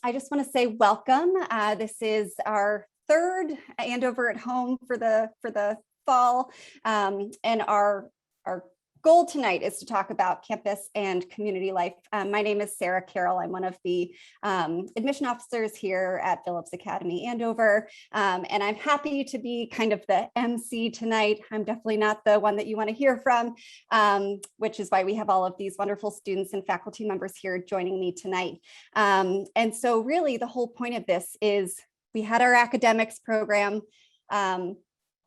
I just want to say welcome. This is our third Andover at Home for the fall, and our goal tonight is to talk about campus and community life. My name is Sarah Carroll. I'm one of the admission officers here at Phillips Academy Andover, and I'm happy to be kind of the MC tonight. I'm definitely not the one that you want to hear from, which is why we have all of these wonderful students and faculty members here joining me tonight. And so really the whole point of this is we had our academics program.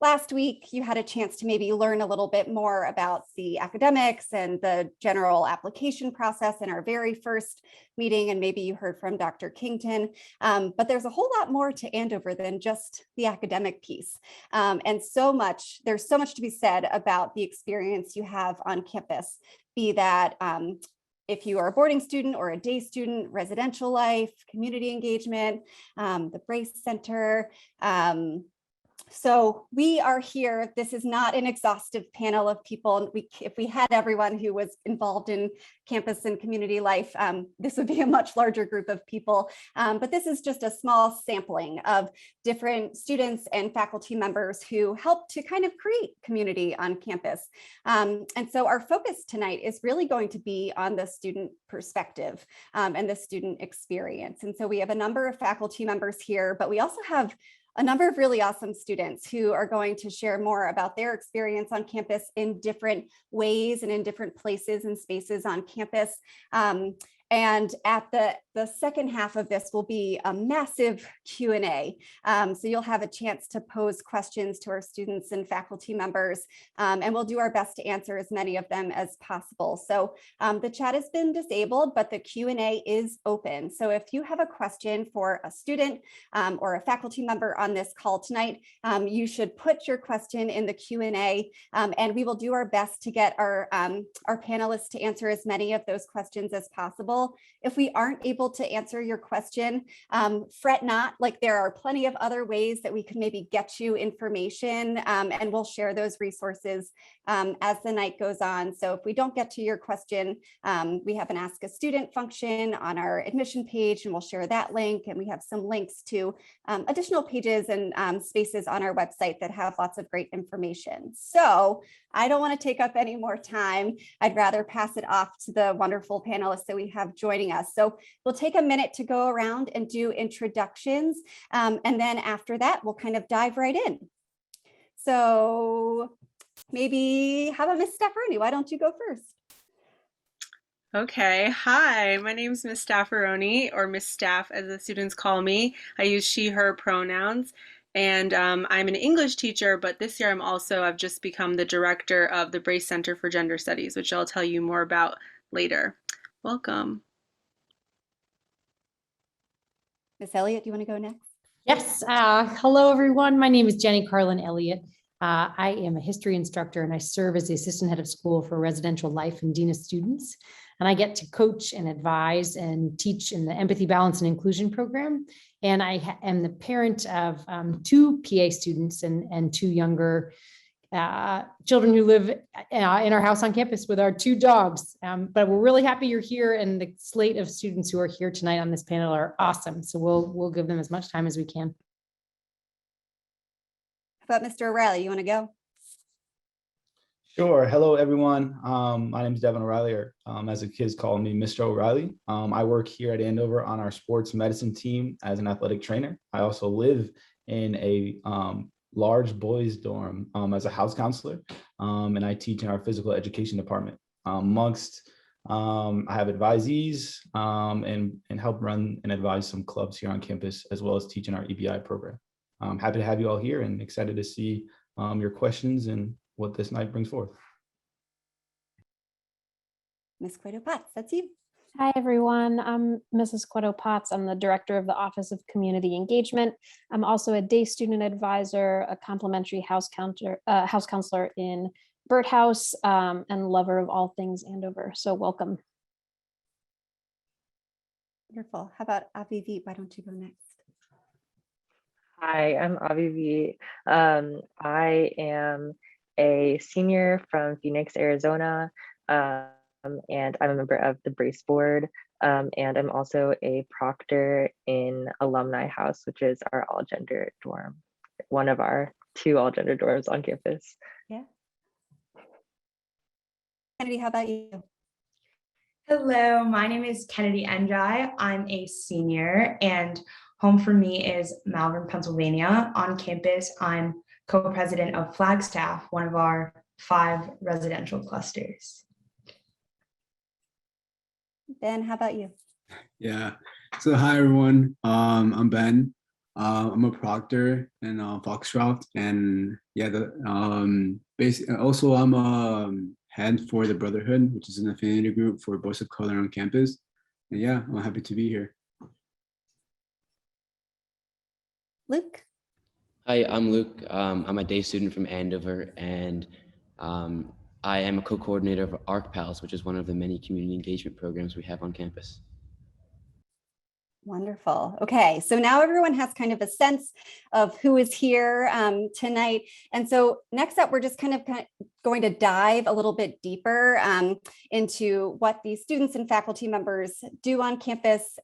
Last week, you had a chance to maybe learn a little bit more about the academics and the general application process in our very first meeting, and maybe you heard from Dr. Kington, but there's a whole lot more to Andover than just the academic piece. And there's so much to be said about the experience you have on campus, be that if you are a boarding student or a day student, residential life, community engagement, the Brace Center. So we are here. This is not an exhaustive panel of people. If we had everyone who was involved in campus and community life, this would be a much larger group of people. But this is just a small sampling of different students and faculty members who help to kind of create community on campus. And so our focus tonight is really going to be on the student perspective and the student experience. And so we have a number of faculty members here, but we also have a number of really awesome students who are going to share more about their experience on campus in different ways and in different places and spaces on campus. And at the second half of this will be a massive Q&A. So you'll have a chance to pose questions to our students and faculty members, and we'll do our best to answer as many of them as possible. So the chat has been disabled, but the Q&A is open. So if you have a question for a student or a faculty member on this call tonight, you should put your question in the Q&A, and we will do our best to get our panelists to answer as many of those questions as possible. If we aren't able to answer your question, fret not. Like, there are plenty of other ways that we could maybe get you information, and we'll share those resources as the night goes on. So if we don't get to your question, we have an Ask a Student function on our admission page, and we'll share that link. And we have some links to additional pages and spaces on our website that have lots of great information. So I don't want to take up any more time. I'd rather pass it off to the wonderful panelists that we have joining us. So we'll take a minute to go around and do introductions. And then after that, we'll kind of dive right in. So maybe, how about Ms. Staffaroni? Why don't you go first? Okay, hi, my name is Miss Staffaroni, or Miss Staff as the students call me. I use she, her pronouns, and I'm an English teacher, but this year I've just become the director of the Brace Center for Gender Studies, which I'll tell you more about later. Welcome. Miss Elliott, do you want to go next? Yes. Hello, everyone. My name is Jenny Carlin Elliott. I am a history instructor, and I serve as the assistant head of school for residential life and dean of students. And I get to coach and advise and teach in the empathy, balance, and inclusion program. And I am the parent of 2 PA students and 2 younger children who live in our house on campus with our 2 dogs. But we're really happy you're here, and the slate of students who are here tonight on this panel are awesome. So we'll give them as much time as we can. How about Mr. O'Reilly? You want to go? Sure. Hello, everyone. My name is Devin O'Reilly, or as the kids call me, Mr. O'Reilly. I work here at Andover on our sports medicine team as an athletic trainer. I also live in a large boys dorm as a house counselor, and I teach in our physical education department. I have advisees and help run and advise some clubs here on campus, as well as teach in our EBI program. I'm happy to have you all here and excited to see your questions and what this night brings forth. Ms. Cueto-Potts, that's you. Hi, everyone. I'm Mrs. Cueto-Potts. I'm the director of the Office of Community Engagement. I'm also a day student advisor, a complimentary house counselor in Birdhouse, and lover of all things Andover. So welcome. Wonderful. How about Avivi? Why don't you go next? Hi, I'm Avivi. I am a senior from Phoenix, Arizona, and I'm a member of the Brace Board. And I'm also a proctor in Alumni House, which is our all gender dorm, one of our 2 all gender dorms on campus. Yeah. Kennedy, how about you? Hello, my name is Kennedy Njai. I'm a senior, and home for me is Malvern, Pennsylvania. On campus, I'm co-president of Flagstaff, one of our 5 residential clusters. Ben, how about you? Yeah. So hi everyone. I'm Ben. I'm a proctor in Foxcroft, and yeah, basically also I'm a head for the Brotherhood, which is an affinity group for boys of color on campus. And yeah, I'm happy to be here. Luke? Hi, I'm Luke. I'm a day student from Andover, and I am a co-coordinator of ARC Pals, which is one of the many community engagement programs we have on campus. Wonderful. Okay, so now everyone has kind of a sense of who is here tonight. And so next up, we're just kind of going to dive a little bit deeper into what these students and faculty members do on campus.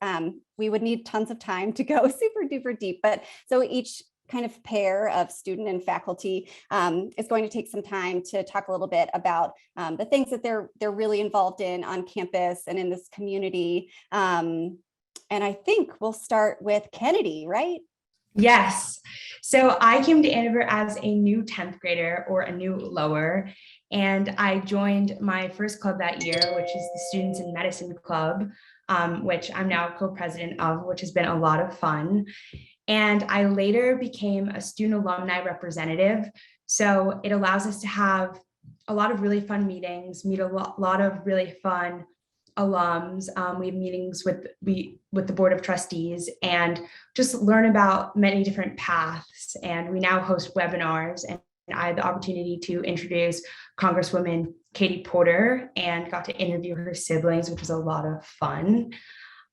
We would need tons of time to go super duper deep, but so each kind of pair of student and faculty is going to take some time to talk a little bit about the things that they're really involved in on campus and in this community. And I think we'll start with Kennedy, right? Yes. So I came to Andover as a new 10th grader, or a new lower, and I joined my first club that year, which is the Students in Medicine Club, which I'm now co-president of, which has been a lot of fun. And I later became a student alumni representative. So it allows us to have a lot of really fun meetings, meet a lot of really fun alums. We have meetings with the Board of Trustees and just learn about many different paths. And we now host webinars, and I had the opportunity to introduce Congresswoman Katie Porter and got to interview her siblings, which was a lot of fun.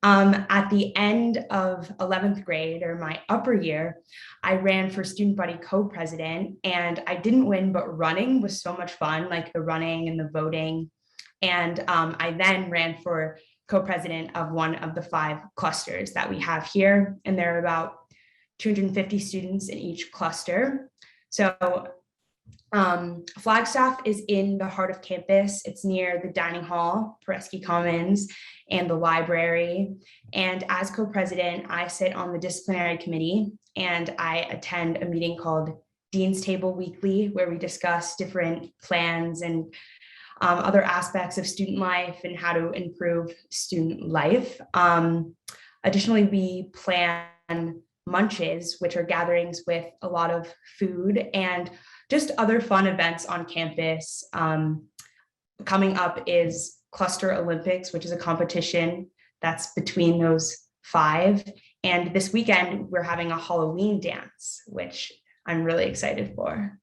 At the end of 11th grade, or my upper year, I ran for Student Body co-president, and I didn't win, but running was so much fun, like the running and the voting. And I then ran for co-president of one of the 5 clusters that we have here. And there are about 250 students in each cluster. So Flagstaff is in the heart of campus. It's near the dining hall, Peresky Commons, and the library. And as co-president, I sit on the disciplinary committee, and I attend a meeting called Dean's Table Weekly, where we discuss different plans and other aspects of student life and how to improve student life. Additionally, we plan munches, which are gatherings with a lot of food and just other fun events on campus. Coming up is Cluster Olympics, which is a competition that's between those 5. And this weekend, we're having a Halloween dance, which I'm really excited for.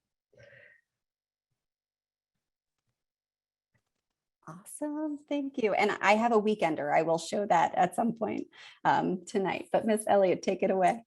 Awesome, thank you. And I have a weekender. I will show that at some point tonight, but Miss Elliott, take it away.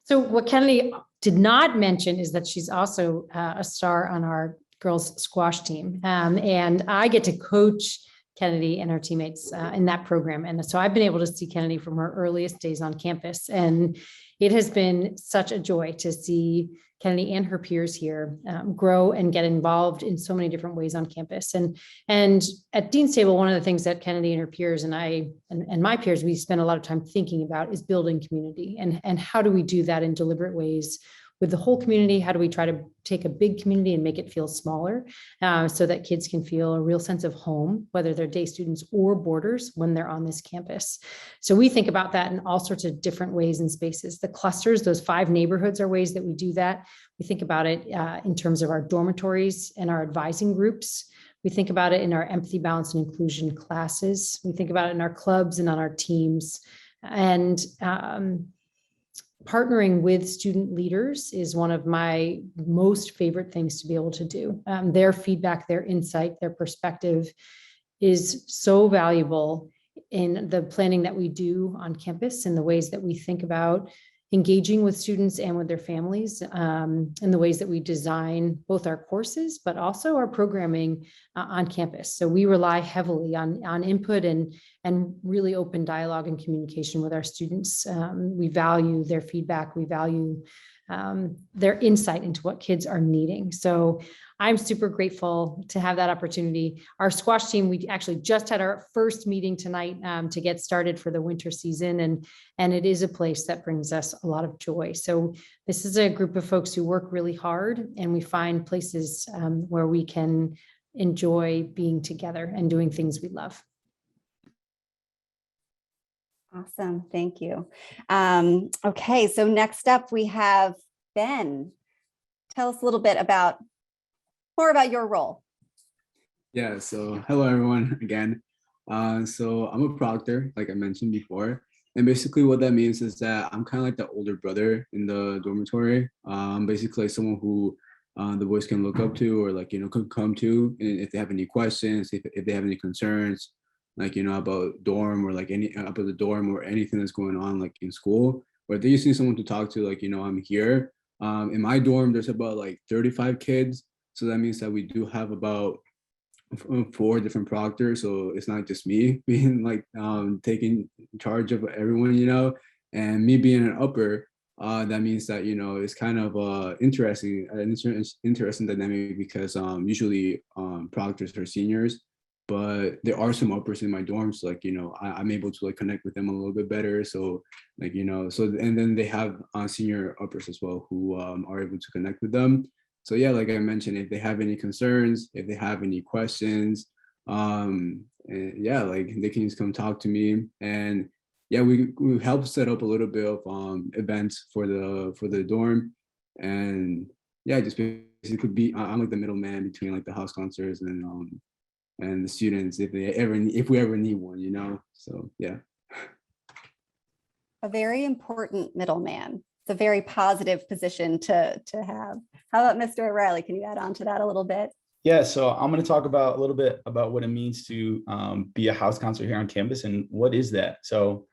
So what Kennedy did not mention is that she's also a star on our girls squash team. And I get to coach Kennedy and her teammates in that program. And so I've been able to see Kennedy from her earliest days on campus. And it has been such a joy to see Kennedy and her peers here grow and get involved in so many different ways on campus. And at Dean's Table, one of the things that Kennedy and her peers and I and my peers, we spend a lot of time thinking about is building community. And how do we do that in deliberate ways with the whole community? How do we try to take a big community and make it feel smaller so that kids can feel a real sense of home, whether they're day students or boarders when they're on this campus? So we think about that in all sorts of different ways and spaces. The clusters, those 5 neighborhoods, are ways that we do that. We think about it in terms of our dormitories and our advising groups. We think about it in our empathy, balance, and inclusion classes. We think about it in our clubs and on our teams. And partnering with student leaders is one of my most favorite things to be able to do. Their feedback, their insight, their perspective is so valuable in the planning that we do on campus and the ways that we think about engaging with students and with their families in the ways that we design both our courses, but also our programming on campus. So we rely heavily on input and really open dialogue and communication with our students. We value their feedback. We value their insight into what kids are needing. So I'm super grateful to have that opportunity. Our squash team, we actually just had our first meeting tonight to get started for the winter season. And it is a place that brings us a lot of joy. So this is a group of folks who work really hard, and we find places where we can enjoy being together and doing things we love. Awesome. Thank you. Okay, so next up we have Ben. Tell us a little bit more about your role. Yeah, so hello everyone again. So I'm a proctor, like I mentioned before. And basically what that means is that I'm kind of like the older brother in the dormitory. I'm basically like someone who the boys can look up to, or like, could come to, and if they have any questions, if they have any concerns, like, about dorm, or like any about the dorm or anything that's going on like in school, or if they just need someone to talk to, like, I'm here. In my dorm, there's about like 35 kids. So that means that we do have about 4 different proctors. So it's not just me being like taking charge of everyone, and me being an upper. That means that, it's kind of interesting dynamic, because usually proctors are seniors, but there are some uppers in my dorms. Like, I'm able to like connect with them a little bit better. So like, and then they have senior uppers as well who are able to connect with them. So yeah, like I mentioned, if they have any concerns, if they have any questions, yeah, like they can just come talk to me. And yeah, we help set up a little bit of events for the dorm. And yeah, just basically I'm like the middleman between like the house counselors and the students, if we ever need one. So yeah. A very important middleman. It's a very positive position to have. How about Mr. O'Reilly? Can you add on to that a little bit? Yeah, so I'm going to talk a little bit about what it means to be a house counselor here on campus, and what is that. So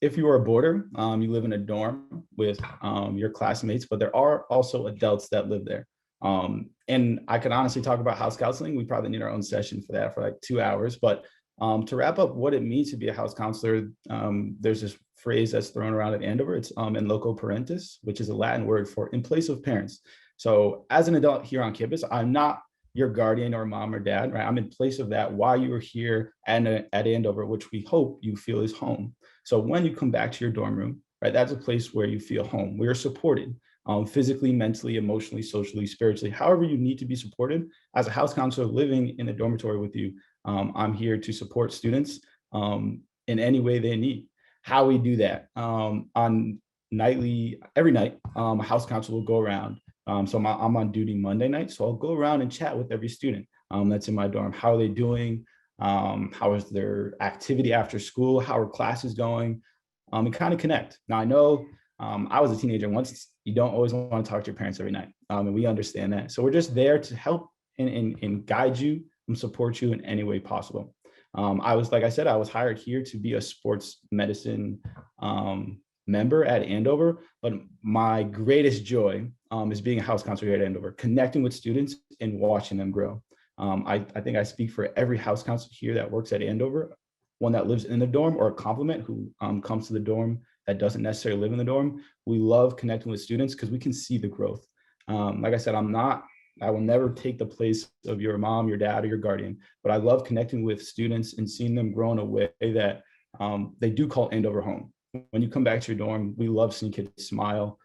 if you are a boarder, you live in a dorm with your classmates, but there are also adults that live there. And I could honestly talk about house counseling. We probably need our own session for that for like 2 hours. But to wrap up what it means to be a house counselor, there's this phrase that's thrown around at Andover. It's in loco parentis, which is a Latin word for in place of parents. So as an adult here on campus, I'm not your guardian or mom or dad, right? I'm in place of that while you are here at Andover, which we hope you feel is home. So when you come back to your dorm room, right, that's a place where you feel home. We are supported physically, mentally, emotionally, socially, spiritually, however you need to be supported. As a house counselor living in a dormitory with you, I'm here to support students in any way they need. How we do that every night, a house counselor will go around. So I'm on duty Monday night, so I'll go around and chat with every student that's in my dorm. How are they doing? How is their activity after school? How are classes going? And kind of connect. Now I know I was a teenager once. You don't always want to talk to your parents every night, and we understand that. So we're just there to help and guide you and support you in any way possible. Like I said, I was hired here to be a sports medicine member at Andover, but my greatest joy is being a house counselor here at Andover, connecting with students and watching them grow. I think I speak for every house counselor here that works at Andover, one that lives in the dorm or a complement who comes to the dorm that doesn't necessarily live in the dorm. We love connecting with students because we can see the growth. Like I said, I will never take the place of your mom, your dad, or your guardian, but I love connecting with students and seeing them grow in a way that they do call Andover home. When you come back to your dorm, we love seeing kids smile,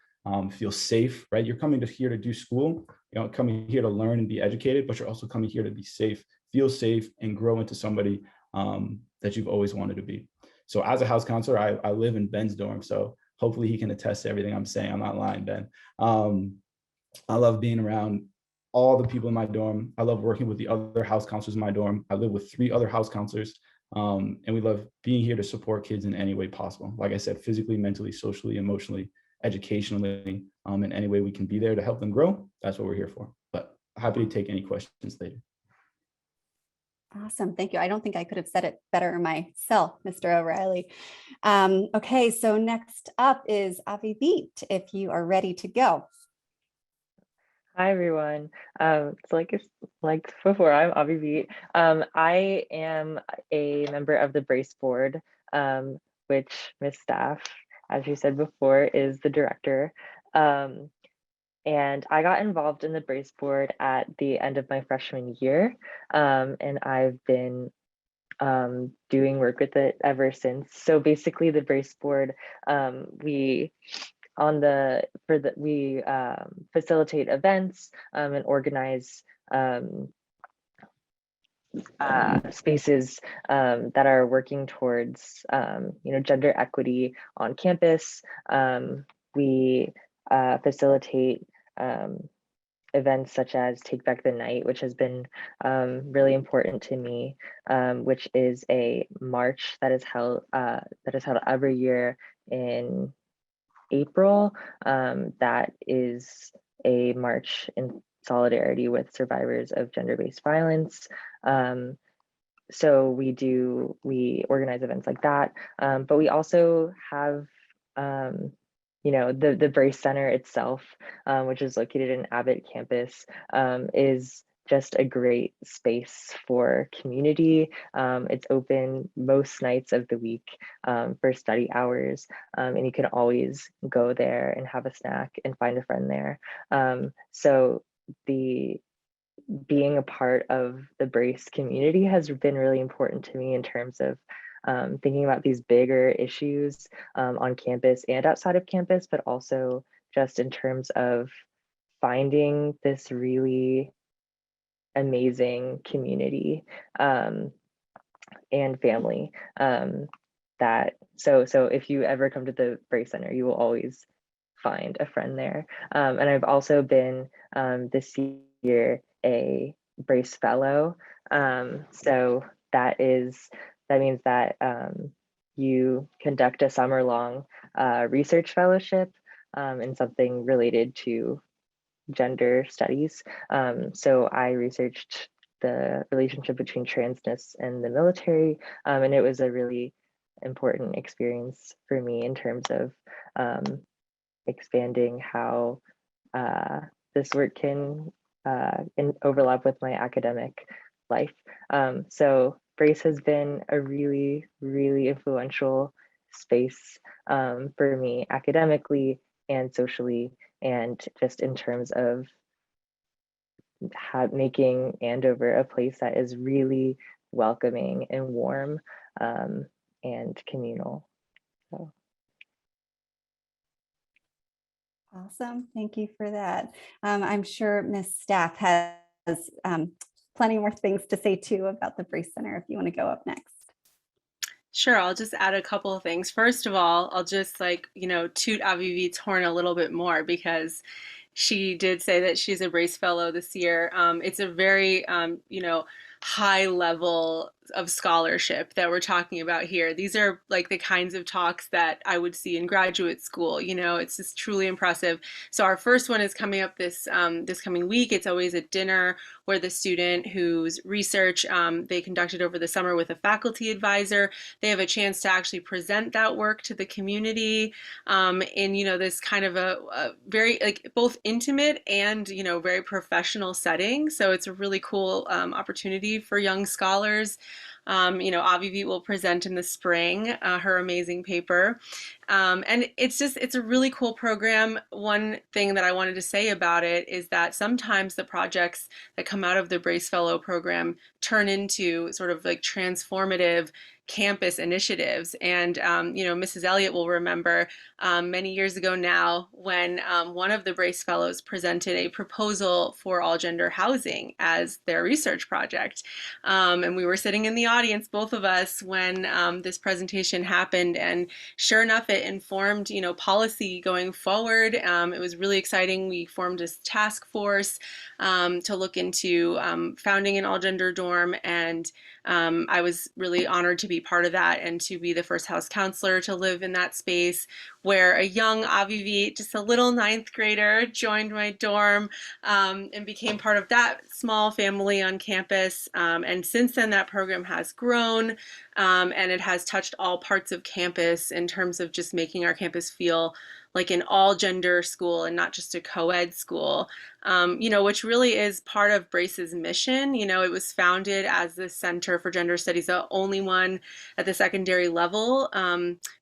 feel safe, right? You're coming here to do school, coming here to learn and be educated, but you're also coming here to be safe, feel safe, and grow into somebody that you've always wanted to be. So as a house counselor, I live in Ben's dorm, so hopefully he can attest to everything I'm saying. I'm not lying, Ben. I love being around all the people in my dorm. I love working with the other house counselors in my dorm. I live with 3 other house counselors. And we love being here to support kids in any way possible. Like I said, physically, mentally, socially, emotionally, educationally, in any way we can be there to help them grow. That's what we're here for. But happy to take any questions later. Awesome. Thank you. I don't think I could have said it better myself, Mr. O'Reilly. Okay, so next up is Avivit, if you are ready to go. Hi everyone. Like before, I'm Abhijit. I am a member of the Brace Board, which Miss Staff, as you said before, is the director. And I got involved in the Brace Board at the end of my freshman year, and I've been doing work with it ever since. So basically, the Brace Board, we facilitate events and organize spaces that are working towards gender equity on campus. We facilitate events such as Take Back the Night, which has been really important to me, which is a march that is held every year in April. That is a march in solidarity with survivors of gender-based violence. So we organize events like that, but we also have the Brace Center itself, which is located in Abbott campus, is just a great space for community. It's open most nights of the week for study hours, and you can always go there and have a snack and find a friend there. So being a part of the Brace community has been really important to me in terms of thinking about these bigger issues on campus and outside of campus, but also just in terms of finding this really amazing community and family so if you ever come to the Brace Center, you will always find a friend there. And I've also been this year a Brace Fellow. So that means that you conduct a summer-long research fellowship in something related to gender studies. So I researched the relationship between transness and the military, and it was a really important experience for me in terms of expanding how this work can overlap with my academic life. So Brace has been a really, really influential space for me academically and socially, and just in terms of making Andover a place that is really welcoming and warm and communal. So. Awesome. Thank you for that. I'm sure Ms. Staff has plenty more things to say too about the Brace Center if you want to go up next. Sure, I'll just add a couple of things. First of all, I'll just toot Avivit's horn a little bit more because she did say that she's a Brace Fellow this year. It's a very, high level of scholarship that we're talking about here. These are like the kinds of talks that I would see in graduate school. It's just truly impressive. So our first one is coming up this coming week. It's always a dinner where the student whose research they conducted over the summer with a faculty advisor, they have a chance to actually present that work to the community in this kind of a very both intimate and very professional setting. So it's a really cool opportunity for young scholars. Avivit will present in the spring her amazing paper. And it's a really cool program. One thing that I wanted to say about it is that sometimes the projects that come out of the Brace Fellow program turn into sort of like transformative campus initiatives. And, Mrs. Elliott will remember many years ago now when one of the Brace Fellows presented a proposal for all gender housing as their research project. And we were sitting in the audience, both of us, when this presentation happened. And sure enough, it informed, policy going forward. It was really exciting. We formed a task force to look into founding an all gender dorm, and I was really honored to be part of that and to be the first house counselor to live in that space. where a young Avivi, just a little ninth grader, joined my dorm and became part of that small family on campus. And since then, that program has grown and it has touched all parts of campus in terms of just making our campus feel like an all gender school and not just a co-ed school, which really is part of Brace's mission. It was founded as the Center for Gender Studies, the only one at the secondary level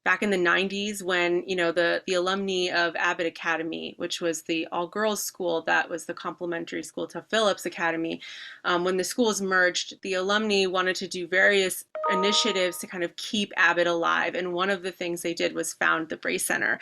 back in the 90s when, the alumni of Abbott Academy, which was the all-girls school that was the complementary school to Phillips Academy, when the schools merged, the alumni wanted to do various initiatives to kind of keep Abbott alive. And one of the things they did was found the Brace Center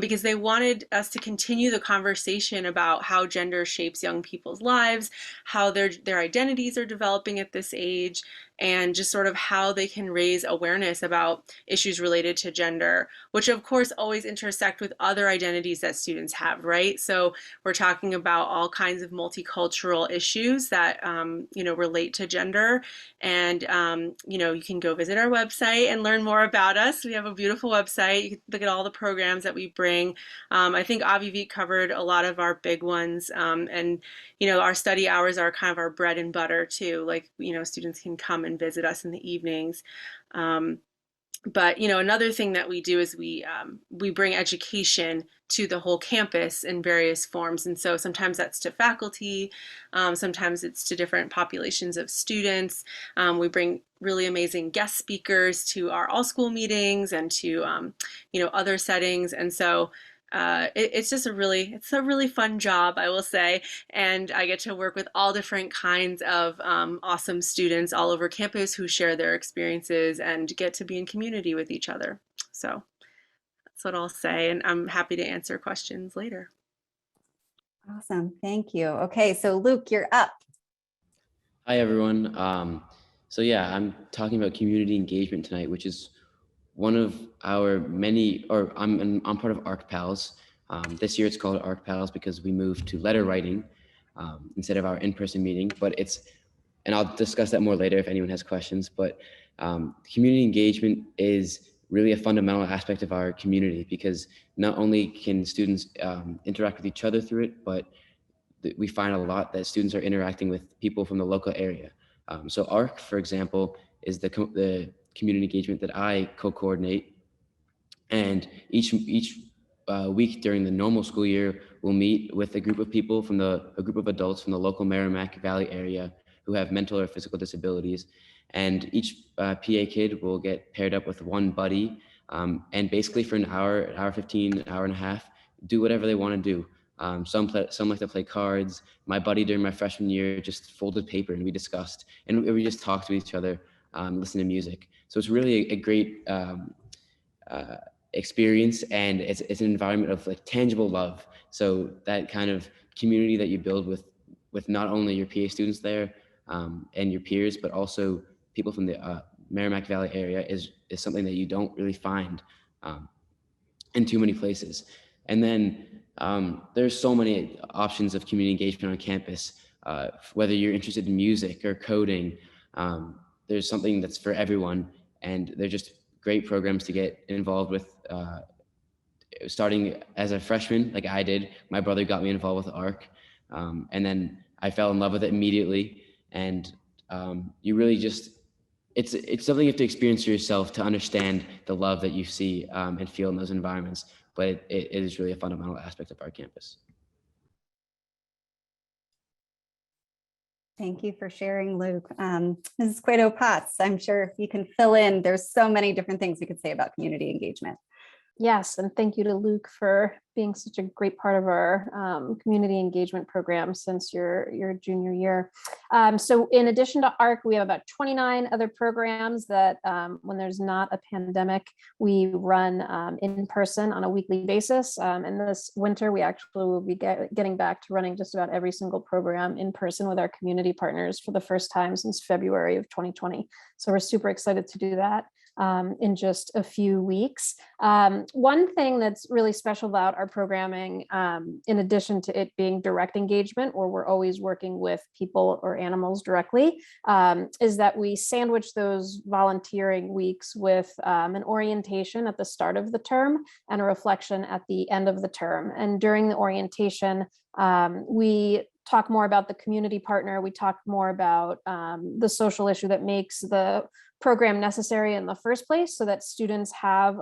because they wanted us to continue the conversation about how gender shapes young people's lives, how their identities are developing at this age, and just sort of how they can raise awareness about issues related to gender, which of course always intersect with other identities that students have, right? So we're talking about all kinds of multicultural issues that, relate to gender. And, you can go visit our website and learn more about us. We have a beautiful website. You can look at all the programs that we bring. I think Avivi covered a lot of our big ones. And, our study hours are kind of our bread and butter too. Like, students can come and visit us in the evenings. But another thing that we do is we bring education to the whole campus in various forms, and so sometimes that's to faculty, sometimes it's to different populations of students. We bring really amazing guest speakers to our all-school meetings and to other settings, and so it's just a really fun job, I will say, and I get to work with all different kinds of awesome students all over campus who share their experiences and get to be in community with each other. So that's what I'll say, and I'm happy to answer questions later. Awesome, thank you. Okay, so Luke, you're up. Hi, everyone. So yeah, I'm talking about community engagement tonight, which is one of our many, or I'm part of ARC Pals. This year it's called ARC Pals because we moved to letter writing instead of our in-person meeting, and I'll discuss that more later if anyone has questions, but community engagement is really a fundamental aspect of our community because not only can students interact with each other through it, but we find a lot that students are interacting with people from the local area. So ARC, for example, is the community engagement that I co-coordinate. And each week during the normal school year, we'll meet with a group of people a group of adults from the local Merrimack Valley area who have mental or physical disabilities. And each PA kid will get paired up with one buddy and basically for an hour 15, an hour and a half, do whatever they want to do. Some like to play cards. My buddy during my freshman year just folded paper and we discussed and we just talked to each other, listen to music. So it's really a great experience, and it's an environment of like tangible love. So that kind of community that you build with not only your PA students there and your peers, but also people from the Merrimack Valley area is something that you don't really find in too many places. And then there's so many options of community engagement on campus. Whether you're interested in music or coding, there's something that's for everyone, and they're just great programs to get involved with. Starting as a freshman, like I did, my brother got me involved with ARC, and then I fell in love with it immediately. And you really just, it's something you have to experience for yourself to understand the love that you see and feel in those environments. But it is really a fundamental aspect of our campus. Thank you for sharing, Luke. Mrs. Cueto-Potts, I'm sure you can fill in. There's so many different things we could say about community engagement. Yes, and thank you to Luke for being such a great part of our community engagement program since your junior year. So in addition to ARC, we have about 29 other programs that when there's not a pandemic, we run in person on a weekly basis. And this winter, we actually will be getting back to running just about every single program in person with our community partners for the first time since February of 2020. So we're super excited to do that. in just a few weeks. One thing that's really special about our programming, in addition to it being direct engagement, where we're always working with people or animals directly, is that we sandwich those volunteering weeks with an orientation at the start of the term and a reflection at the end of the term. And during the orientation, we talk more about the community partner. We talk more about the social issue that makes the program necessary in the first place, so that students have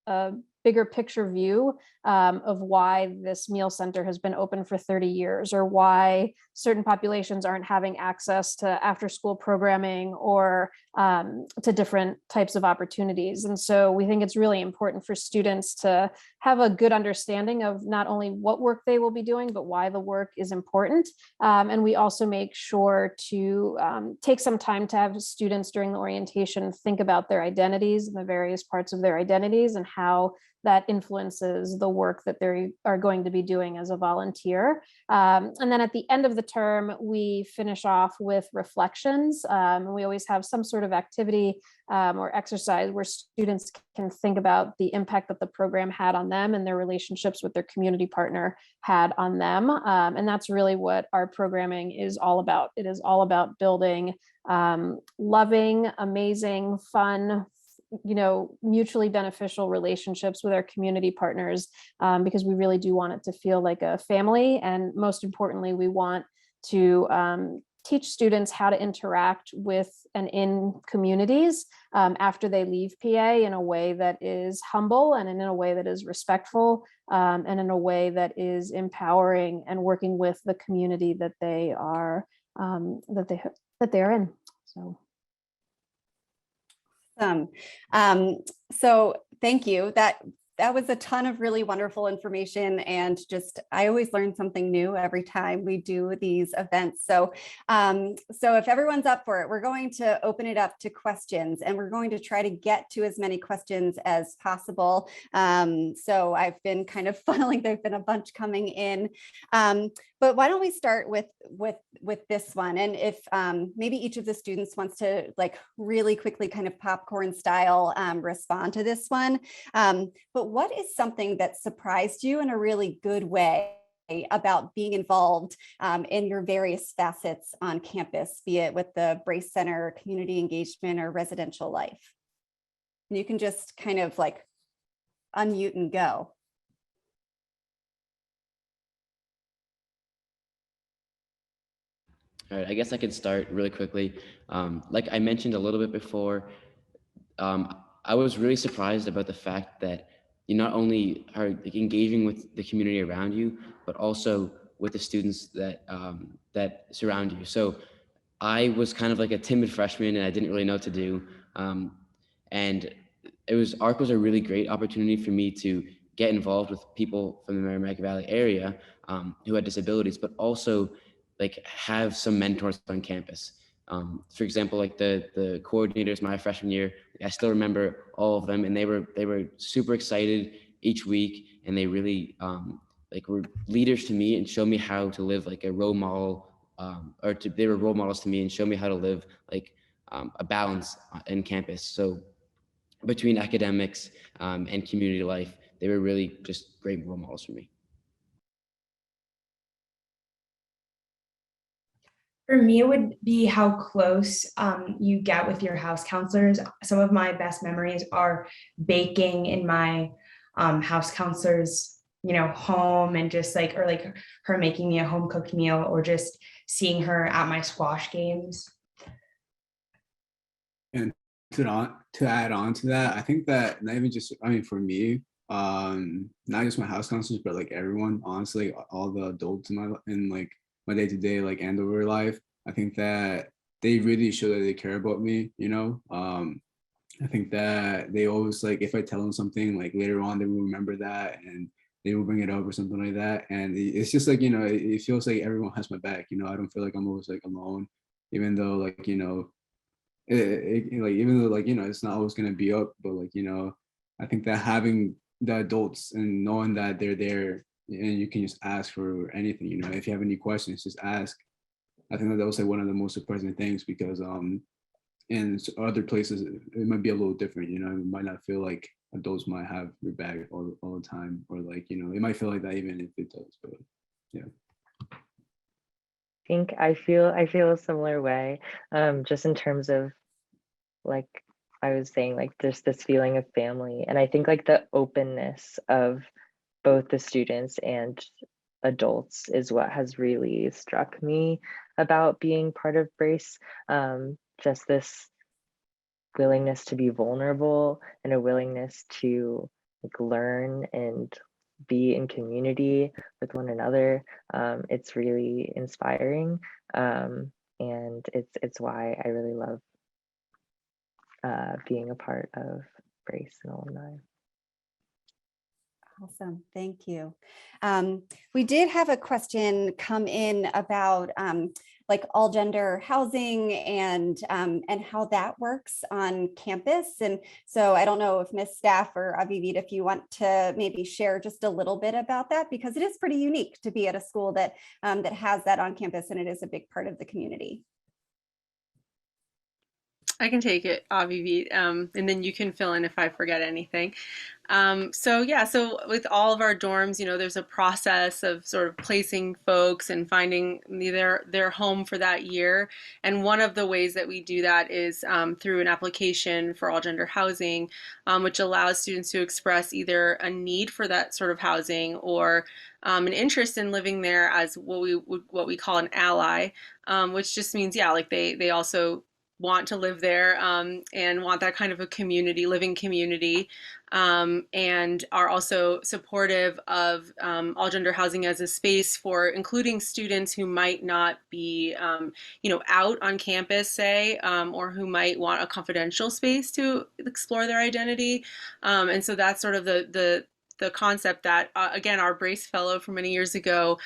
a bigger picture view of why this meal center has been open for 30 years, or why certain populations aren't having access to after school programming or to different types of opportunities. And so we think it's really important for students to have a good understanding of not only what work they will be doing, but why the work is important. And we also make sure to take some time to have students during the orientation think about their identities and the various parts of their identities and how that influences the work that they are going to be doing as a volunteer. And then at the end of the term, we finish off with reflections. We always have some sort of activity or exercise where students can think about the impact that the program had on them and their relationships with their community partner had on them. And that's really what our programming is all about. It is all about building loving, amazing, fun, mutually beneficial relationships with our community partners, because we really do want it to feel like a family. And most importantly, we want to teach students how to interact with and in communities after they leave PA in a way that is humble and in a way that is respectful, and in a way that is empowering and working with the community that they are in. So. So thank you. That was a ton of really wonderful information, and just I always learn something new every time we do these events. So if everyone's up for it, we're going to open it up to questions, and we're going to try to get to as many questions as possible. So I've been kind of funneling, there've been a bunch coming in. But why don't we start with this one? And if maybe each of the students wants to really quickly kind of popcorn style respond to this one. But what is something that surprised you in a really good way about being involved in your various facets on campus, be it with the Brace Center, community engagement, or residential life? And you can just kind of unmute and go. All right, I guess I could start really quickly. Like I mentioned a little bit before, I was really surprised about the fact that you not only are engaging with the community around you, but also with the students that that surround you. So I was kind of like a timid freshman, and I didn't really know what to do. And ARC was a really great opportunity for me to get involved with people from the Merrimack Valley area who had disabilities, but also have some mentors on campus. For example, the coordinators my freshman year, I still remember all of them, and they were super excited each week, and they really were leaders to me and showed me how to live like a role model, they were role models to me and showed me how to live a balance in campus. So between academics and community life, they were really just great role models for me. For me, it would be how close you get with your house counselors. Some of my best memories are baking in my house counselor's, home, and just or her making me a home cooked meal, or just seeing her at my squash games. And to add on to that, I think that not even just, for me, not just my house counselors, but everyone, honestly, all the adults in my day-to-day Andover life, I think that they really show that they care about me, I think that they always if I tell them something later on, they will remember that and they will bring it up or something like that. And it's just it feels like everyone has my back, I don't feel like I'm always alone, even though even though it's not always gonna be up, but I think that having the adults and knowing that they're there and you can just ask for anything, if you have any questions, just ask. I think that was one of the most surprising things, because in other places, it might be a little different, you know, it might not feel like adults might have your back all the time, or like, you know, it might feel like that even if it does, but yeah. Think I feel a similar way, just in terms of, like I was saying, like there's this feeling of family, and I think like the openness of both the students and adults is what has really struck me about being part of Brace. Just this willingness to be vulnerable and a willingness to like learn and be in community with one another. It's really inspiring, and it's why I really love being a part of Brace and alumni. Awesome, thank you. We did have a question come in about like all gender housing and how that works on campus. And so I don't know if Ms. Staff or Avivid, if you want to maybe share just a little bit about that, because it is pretty unique to be at a school that that has that on campus, and it is a big part of the community. I can take it, Avivi, and then you can fill in if I forget anything. So yeah, so with all of our dorms, you know, there's a process of sort of placing folks and finding their home for that year. And one of the ways that we do that is through an application for all gender housing, which allows students to express either a need for that sort of housing or an interest in living there as what we call an ally, which just means, yeah, like they also want to live there and want that kind of a community, living community, and are also supportive of all gender housing as a space for including students who might not be, you know, out on campus, say, or who might want a confidential space to explore their identity. And so that's sort of the concept that, again, our Brace Fellow from many years ago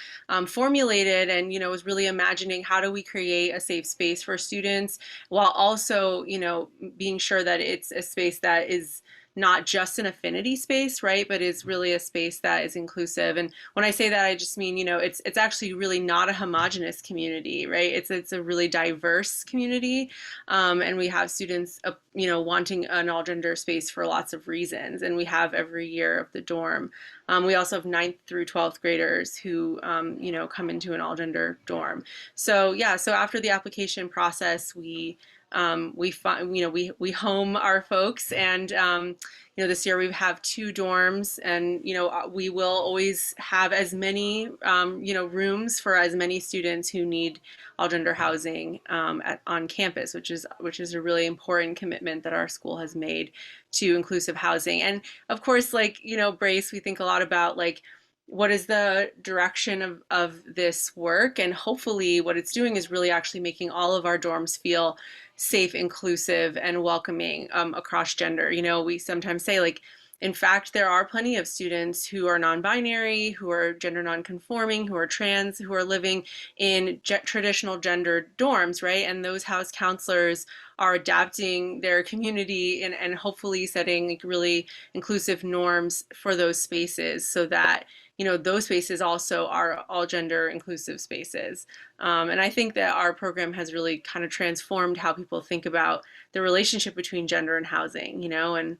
formulated, and, you know, was really imagining how do we create a safe space for students while also, you know, being sure that it's a space that is not just an affinity space, right, but is really a space that is inclusive. And when I say that, I just mean, you know, it's actually really not a homogenous community, right? It's a really diverse community, and we have students, you know, wanting an all gender space for lots of reasons, and we have every year of the dorm. We also have 9th through 12th graders who, you know, come into an all gender dorm. So yeah, so after the application process, we find, you know, we home our folks, and you know, this year we have 2 dorms, and, you know, we will always have as many, you know, rooms for as many students who need all gender housing on campus, which is a really important commitment that our school has made to inclusive housing. And of course, like, you know, Brace, we think a lot about like, what is the direction of this work? And hopefully what it's doing is really actually making all of our dorms feel safe, inclusive, and welcoming across gender. You know, we sometimes say, like, in fact, there are plenty of students who are non-binary, who are gender non-conforming, who are trans, who are living in traditional gendered dorms, right? And those house counselors are adapting their community and hopefully setting like really inclusive norms for those spaces so that, you know, those spaces also are all gender inclusive spaces. And I think that our program has really kind of transformed how people think about the relationship between gender and housing, you know, and,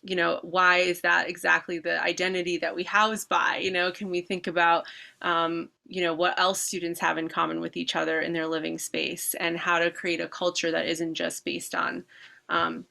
you know, why is that exactly the identity that we house by? You know, can we think about, you know, what else students have in common with each other in their living space, and how to create a culture that isn't just based on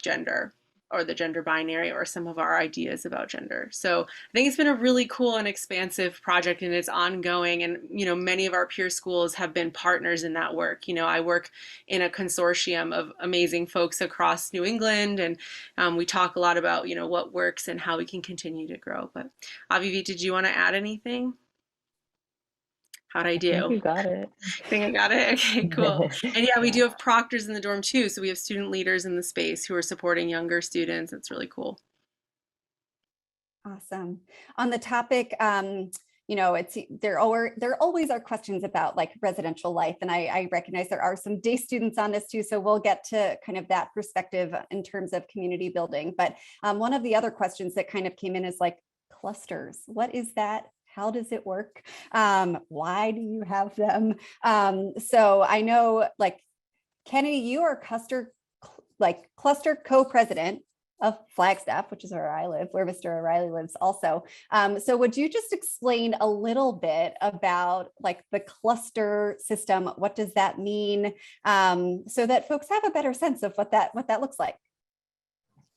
gender or the gender binary or some of our ideas about gender. So I think it's been a really cool and expansive project, and it's ongoing. And, you know, many of our peer schools have been partners in that work. You know, I work in a consortium of amazing folks across New England, and we talk a lot about, you know, what works and how we can continue to grow. But Avivi, did you want to add anything? How'd I do? I think you got it. I think I got it. Okay, cool. And yeah, we do have proctors in the dorm too. So we have student leaders in the space who are supporting younger students. It's really cool. Awesome. On the topic, you know, there always are questions about like residential life, and I recognize there are some day students on this too, so we'll get to kind of that perspective in terms of community building. But one of the other questions that kind of came in is like clusters. What is that? How does it work? Why do you have them? So I know, like, Kennedy, you are like cluster co-president of Flagstaff, which is where I live, where Mr. O'Reilly lives also. So would you just explain a little bit about like the cluster system? What does that mean? So that folks have a better sense of what that looks like.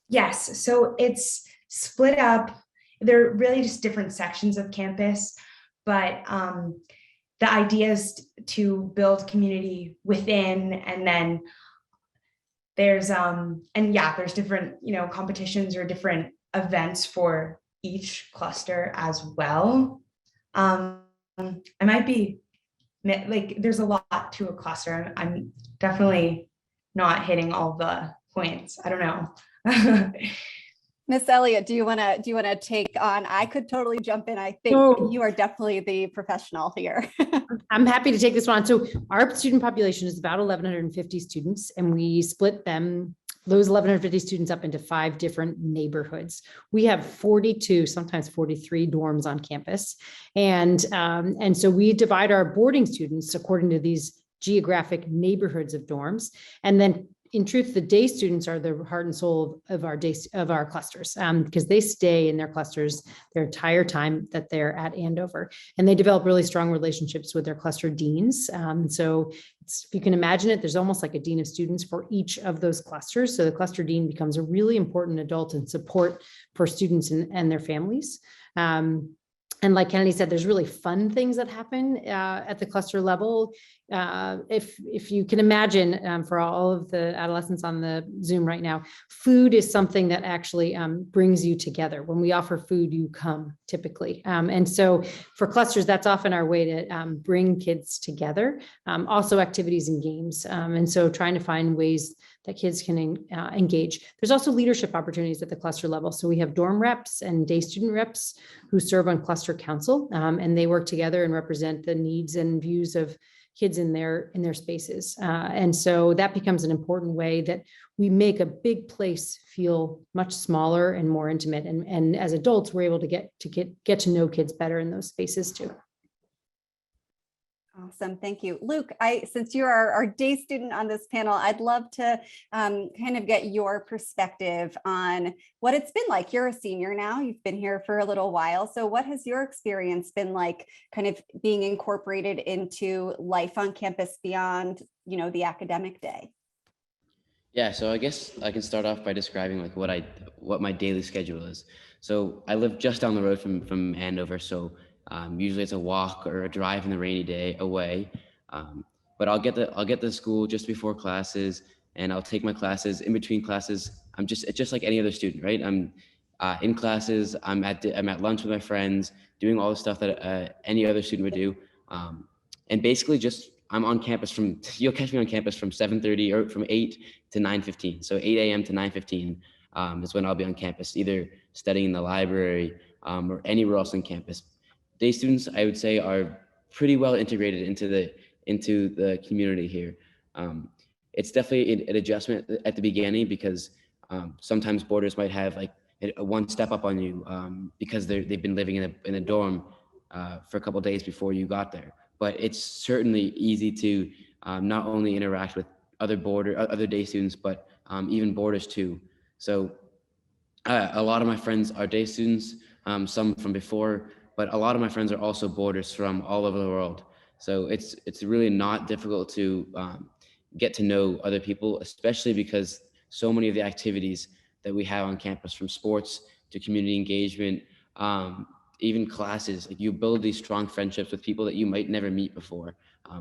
Yes, so it's split up. They're really just different sections of campus, but the idea is to build community within, and then there's there's different, competitions or different events for each cluster as well. I might be like, there's a lot to a cluster. I'm definitely not hitting all the points. I don't know. Miss Elliott, do you want to take on? I could totally jump in. I think you are definitely the professional here. I'm happy to take this one. So our student population is about 1,150 students, and we split those 1,150 students up into 5 different neighborhoods. We have 42, sometimes 43 dorms on campus. And so we divide our boarding students according to these geographic neighborhoods of dorms. And then in truth, the day students are the heart and soul of our clusters, because they stay in their clusters their entire time that they're at Andover, and they develop really strong relationships with their cluster deans. So if you can imagine it, there's almost like a dean of students for each of those clusters. So the cluster dean becomes a really important adult and support for students and their families. And like Kennedy said, there's really fun things that happen at the cluster level. If you can imagine, for all of the adolescents on the Zoom right now, food is something that actually brings you together. When we offer food, you come typically. And so for clusters, that's often our way to bring kids together. Also activities and games. And so trying to find ways that kids can engage. There's also leadership opportunities at the cluster level. So we have dorm reps and day student reps who serve on cluster council, and they work together and represent the needs and views of kids in their spaces. And so that becomes an important way that we make a big place feel much smaller and more intimate. And as adults, we're able to get to know kids better in those spaces too. Awesome. Thank you. Luke, since you are our day student on this panel, I'd love to kind of get your perspective on what it's been like. You're a senior now, you've been here for a little while. So what has your experience been like kind of being incorporated into life on campus beyond, the academic day? Yeah, so I guess I can start off by describing like what my daily schedule is. So I live just down the road from Andover, so usually it's a walk or a drive in the rainy day away. But I'll get to school just before classes, and I'll take my classes. In between classes, it's just like any other student, right? I'm in classes. I'm at lunch with my friends, doing all the stuff that any other student would do, and basically I'm on campus you'll catch me on campus from 7:30 or from 8 to 9:15. So 8 a.m. to 9:15 is when I'll be on campus, either studying in the library or anywhere else on campus. Day students, I would say, are pretty well integrated into the community here. It's definitely an adjustment at the beginning because sometimes boarders might have like one step up on you because they've been living in a dorm for a couple of days before you got there. But it's certainly easy to not only interact with other day students, but even boarders too. So a lot of my friends are day students, some from before, but a lot of my friends are also boarders from all over the world. So it's really not difficult to get to know other people, especially because so many of the activities that we have on campus, from sports to community engagement, even classes, like you build these strong friendships with people that you might never meet before.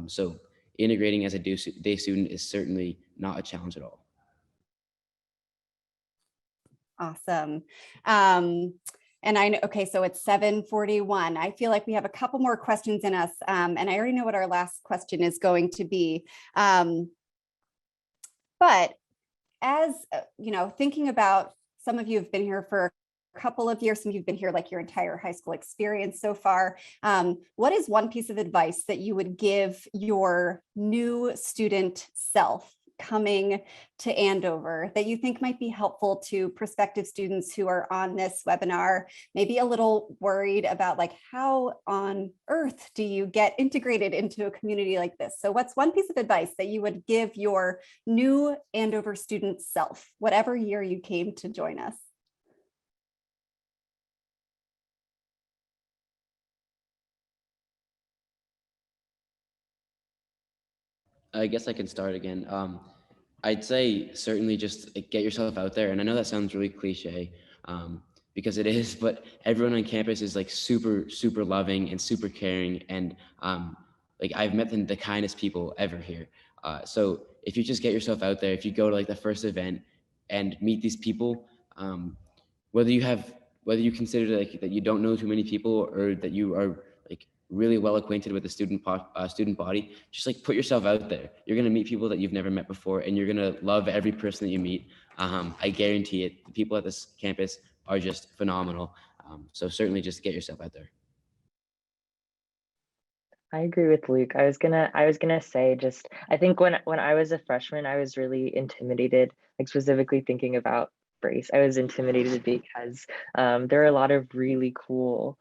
So integrating as a day student is certainly not a challenge at all. Awesome. And I know, okay, so it's 7:41. I feel like we have a couple more questions in us, and I already know what our last question is going to be. But as thinking about, some of you have been here for a couple of years, some of you have been here like your entire high school experience so far. What is one piece of advice that you would give your new student self coming to Andover that you think might be helpful to prospective students who are on this webinar, maybe a little worried about like how on earth do you get integrated into a community like this? So what's one piece of advice that you would give your new Andover student self, whatever year you came to join us? I guess I can start again. I'd say certainly just get yourself out there. And I know that sounds really cliche because it is, but everyone on campus is like super, super loving and super caring. And like I've met the kindest people ever here. So if you just get yourself out there, if you go to like the first event and meet these people, whether you consider like that you don't know too many people or that you are like really well acquainted with the student body, just like put yourself out there. You're gonna meet people that you've never met before, and you're gonna love every person that you meet. I guarantee it. The people at this campus are just phenomenal. So certainly, just get yourself out there. I agree with Luke. I was gonna say just I think when I was a freshman, I was really intimidated, like specifically thinking about Brace. I was intimidated because there are a lot of really cool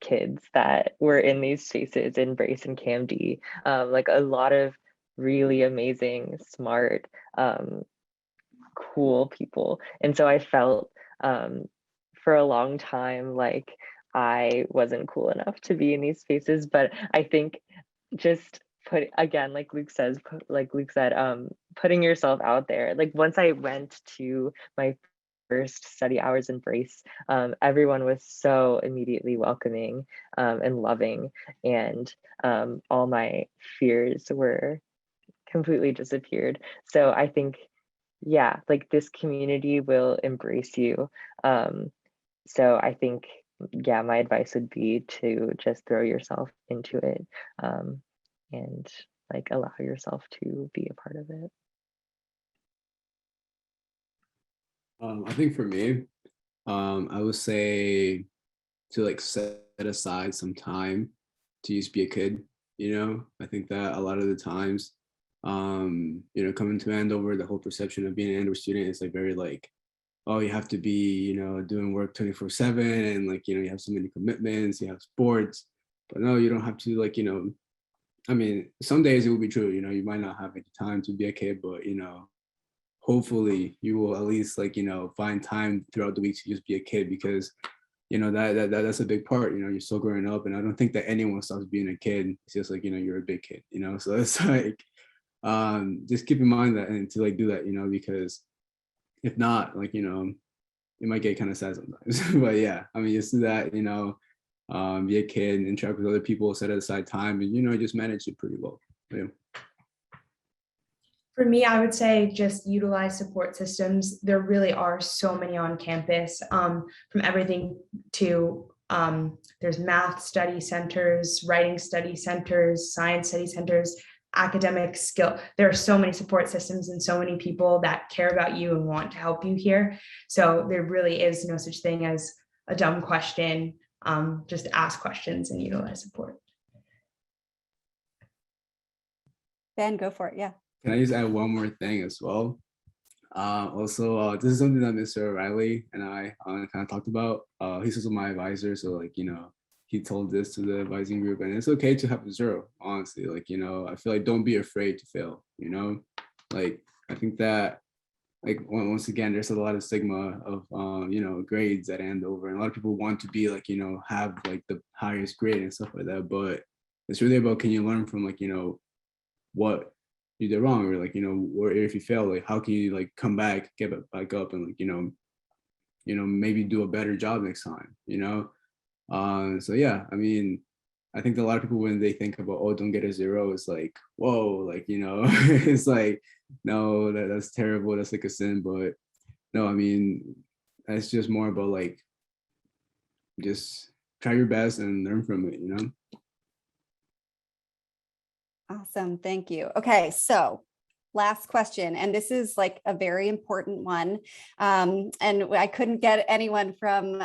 kids that were in these spaces in Brace and CamD, like a lot of really amazing, smart, cool people. And so I felt for a long time like I wasn't cool enough to be in these spaces. But I think just put again, like Luke says, like Luke said, putting yourself out there. Like once I went to my first study hours in Brace, everyone was so immediately welcoming and loving, and all my fears were completely disappeared. So I think, yeah, like this community will embrace you. So I think, yeah, my advice would be to just throw yourself into it, and like allow yourself to be a part of it. I think for me, I would say to like set aside some time to just be a kid. I think that a lot of the times, coming to Andover, the whole perception of being an Andover student is like very like, oh, you have to be, doing work 24/7, and like, you have so many commitments, you have sports, but no, you don't have to like, I mean, some days it will be true, you might not have any time to be a kid, but hopefully you will at least like, find time throughout the week to just be a kid, because that's a big part. You're still growing up, and I don't think that anyone stops being a kid. It's just like, you're a big kid, so it's like just keep in mind that, and to like do that, because if not, like, it might get kind of sad sometimes. But yeah, I mean, just do that, be a kid, interact with other people, set aside time, and just manage it pretty well. Yeah. For me, I would say just utilize support systems. There really are so many on campus, from everything to there's math study centers, writing study centers, science study centers, academic skill. There are so many support systems and so many people that care about you and want to help you here. So there really is no such thing as a dumb question. Just ask questions and utilize support. Ben, go for it. Yeah. Can I just add one more thing as well? Also, this is something that Mr. O'Reilly and I kind of talked about. He's also my advisor, so like, he told this to the advising group, and it's okay to have a 0, honestly. Like, I feel like don't be afraid to fail, like, I think that like once again, there's a lot of stigma of grades at Andover, and a lot of people want to be like, have like the highest grade and stuff like that, but it's really about, can you learn from like, what you did wrong, or like, or if you fail, like how can you like come back, get back up, and like, maybe do a better job next time, so yeah, I mean, I think that a lot of people, when they think about, oh, don't get a 0, it's like, whoa, like, it's like, no, that's terrible, that's like a sin. But no, I mean, that's just more about like, just try your best and learn from it. Awesome. Thank you. Okay. So last question, and this is like a very important one. And I couldn't get anyone from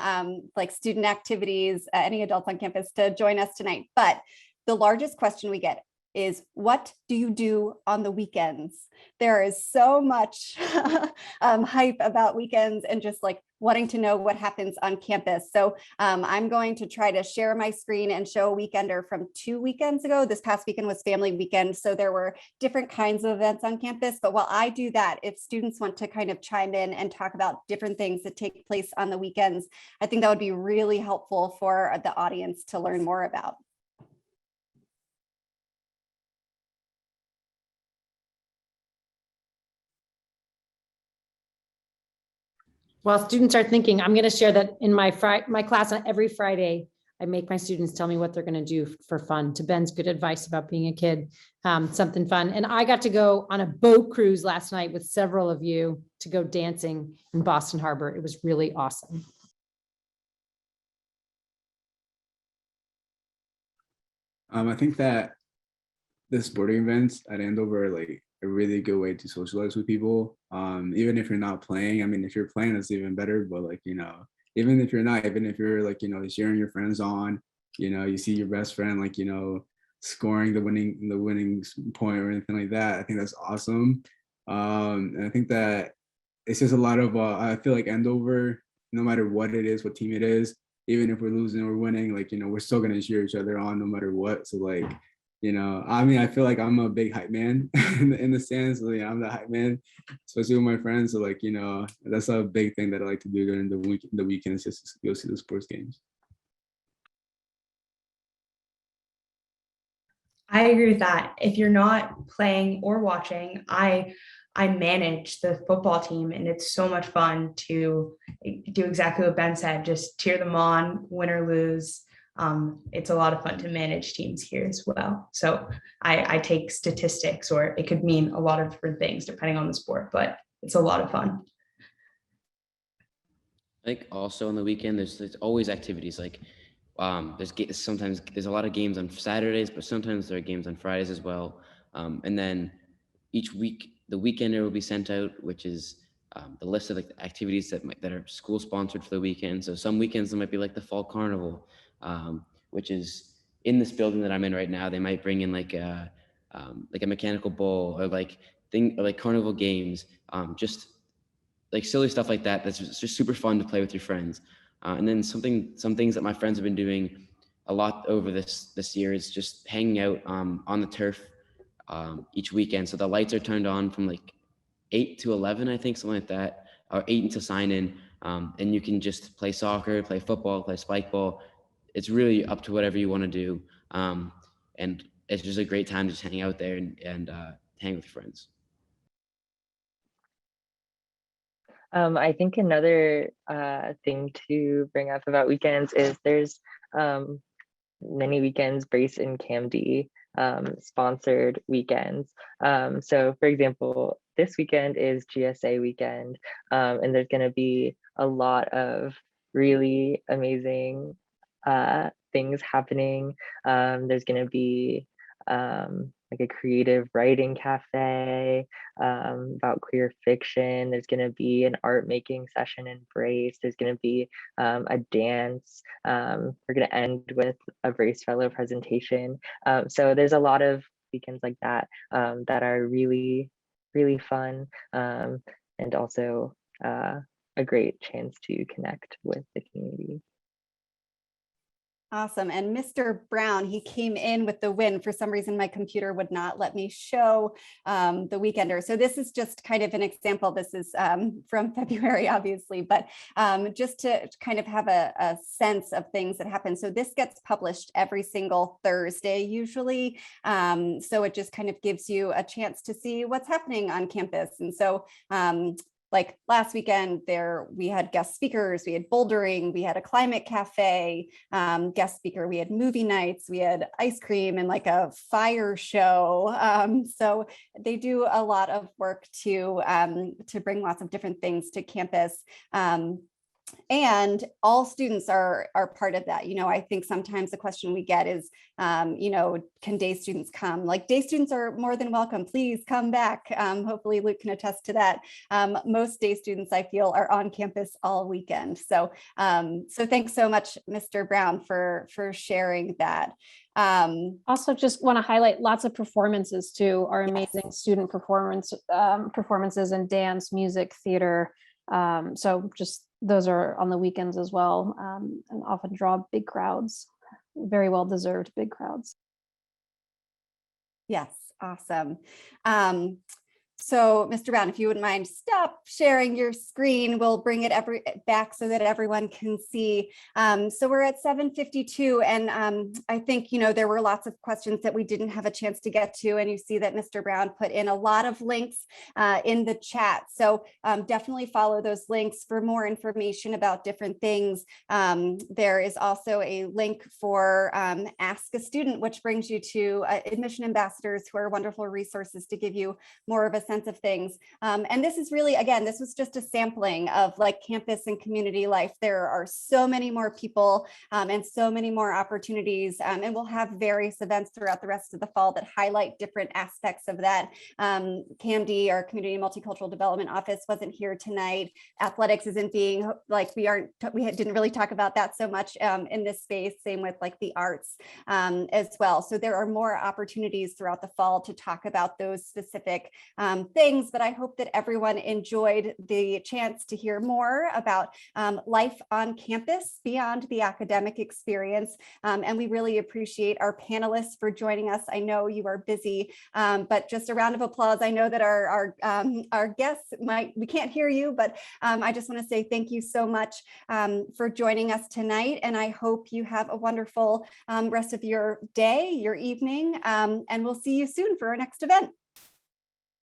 like student activities, any adults on campus to join us tonight, but the largest question we get is what do you do on the weekends? There is so much hype about weekends and just like wanting to know what happens on campus. So I'm going to try to share my screen and show a weekender from 2 weekends ago. This past weekend was family weekend, so there were different kinds of events on campus. But while I do that, if students want to kind of chime in and talk about different things that take place on the weekends, I think that would be really helpful for the audience to learn more about. While students are thinking, I'm going to share that in my class on every Friday, I make my students tell me what they're going to do for fun. To Ben's good advice about being a kid, something fun. And I got to go on a boat cruise last night with several of you to go dancing in Boston Harbor. It was really awesome. I think that the sporting events at Andover are like a really good way to socialize with people. Even if you're not playing, I mean, if you're playing, that's even better. But like, you know, even if you're not, even if you're like, you know, cheering your friends on, you know, you see your best friend, like, you know, scoring the winning point or anything like that. I think that's awesome. And I think that it's just a lot of, I feel like Andover, no matter what it is, what team it is, even if we're losing or winning, like, you know, we're still going to cheer each other on no matter what. So like, you know, I mean, I feel like I'm a big hype man in the stands. So, yeah, I'm the hype man, especially with my friends. So like, you know, that's a big thing that I like to do during the weekends, just to go see the sports games. I agree with that. If you're not playing or watching, I manage the football team, and it's so much fun to do exactly what Ben said, just cheer them on, win or lose. It's a lot of fun to manage teams here as well. So I take statistics, or it could mean a lot of different things depending on the sport, but it's a lot of fun. Like also on the weekend, there's always activities like sometimes there's a lot of games on Saturdays, but sometimes there are games on Fridays as well. And then each week, the weekender will be sent out, which is the list of like the activities that are school sponsored for the weekend. So some weekends there might be like the fall carnival, which is in this building that I'm in right now. They might bring in like a mechanical bull or like carnival games, just like silly stuff like that. That's just super fun to play with your friends. And then some things that my friends have been doing a lot over this year is just hanging out on the turf each weekend. So the lights are turned on from like 8 to 11, I think, something like that, or 8 until sign in. And you can just play soccer, play football, play spike ball. It's really up to whatever you want to do. And it's just a great time to just hang out there and hang with your friends. I think another thing to bring up about weekends is there's many weekends based in CAMD sponsored weekends. So for example, this weekend is GSA weekend, and there's going to be a lot of really amazing things happening. There's going to be like a creative writing cafe about queer fiction. There's going to be an art making session in Brace. There's going to be a dance. We're going to end with a Brace Fellow presentation. So there's a lot of weekends like that that are really, really fun, and also a great chance to connect with the community. Awesome. And Mr. Brown, he came in with the win. For some reason, my computer would not let me show the weekender. So this is just kind of an example. This is from February, obviously, but just to kind of have a sense of things that happen. So this gets published every single Thursday, usually. So it just kind of gives you a chance to see what's happening on campus. And so like last weekend we had guest speakers, we had bouldering, we had a climate cafe, guest speaker, we had movie nights, we had ice cream and like a fire show. So they do a lot of work to bring lots of different things to campus. And all students are part of that. I think sometimes the question we get is, can day students come? Like, day students are more than welcome. Please come back. Hopefully Luke can attest to that. Most day students, I feel, are on campus all weekend. So thanks so much, Mr. Brown, for sharing that. Also, just want to highlight lots of performances too, our Yes. amazing student performances in dance, music, theater. So just those are on the weekends as well, and often draw big crowds, very well deserved big crowds. Yes, awesome. So, Mr. Brown, if you wouldn't mind, stop sharing your screen. We'll bring it back so that everyone can see. So we're at 7:52, and I think, there were lots of questions that we didn't have a chance to get to, and you see that Mr. Brown put in a lot of links in the chat. So definitely follow those links for more information about different things. There is also a link for Ask a Student, which brings you to admission ambassadors, who are wonderful resources to give you more of a sense of things. And this is really, again, this was just a sampling of like campus and community life. There are so many more people and so many more opportunities. And we'll have various events throughout the rest of the fall that highlight different aspects of that. CAMD, our Community and Multicultural Development Office, wasn't here tonight. Athletics isn't being like, we didn't really talk about that so much in this space. Same with like the arts as well. So there are more opportunities throughout the fall to talk about those specific things, but I hope that everyone enjoyed the chance to hear more about life on campus beyond the academic experience. And we really appreciate our panelists for joining us. I know you are busy, but just a round of applause. I know that our guests we can't hear you, but I just want to say thank you so much for joining us tonight. And I hope you have a wonderful rest of your day, your evening, and we'll see you soon for our next event.